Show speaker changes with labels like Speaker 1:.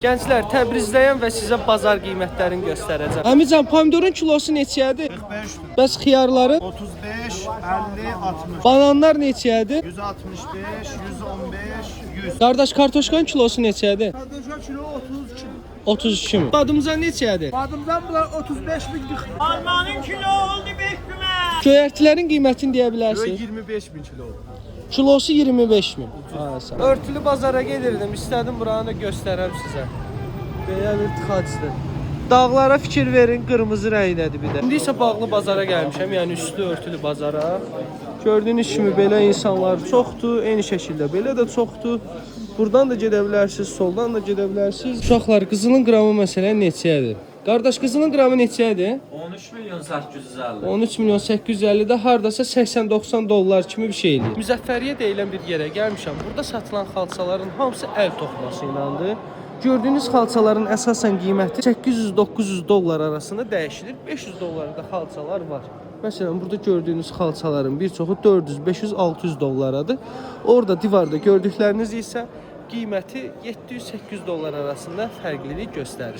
Speaker 1: Gənclər, Təbrizdəyəm və sizə bazar qiymətlərini göstərəcəm. Əmican, pomidorun kilosu neçədir?
Speaker 2: 45,
Speaker 1: Bəs xiyarların?
Speaker 2: 35, 50, 60.
Speaker 1: Bananlar neçədir?
Speaker 2: 165, 115, 100.
Speaker 1: Qardaş, kartoşkanın kilosu neçədir?
Speaker 2: Kardeşler kilo 32.
Speaker 1: 32 min. Badımcan neçədir?
Speaker 2: Badımdan bunlar 35 bin.
Speaker 3: Almanın kilo oldu 5 güme.
Speaker 1: Göyərtilərin qiymətini deyə bilərsiniz?
Speaker 2: 25 bin kilo oldu.
Speaker 1: Kilosu 25 min. Örtülü bazara gedirdim, istədim buranı da göstərəm sizə. Belə bir tıxacdır. Dağlara fikir verin, qırmızı rəngdədir bir də. İndi isə bağlı bazara gəlmişəm, yəni üstü örtülü bazara. Gördüyünüz kimi belə insanlar çoxdur, eyni şəkildə belə də çoxdur. Buradan da gedə bilərsiniz, soldan da gedə bilərsiniz. Uşaqlar, qızılın qramı məsələn neçədir? Qardaş, qızılın qramı neçədir?
Speaker 4: 13 milyon 850.
Speaker 1: 13 milyon 850-də hardasa 80-90 dollar kimi bir şey eləyir. Müzəffəriyyə deyilən bir yerə gəlmişəm. Burada satılan xalçaların hamısı əl toxuması ilədir. Gördüyünüz xalçaların əsasən qiyməti 800-900 dollar arasında dəyişilir. 500 dollarda xalçalar var. Məsələn, burada gördüyünüz xalçaların bir çoxu 400, 500, 600 dollaradır. Orada divarda gördükləriniz isə qiyməti 700-800 dollar arasında fərqlilik göstərir.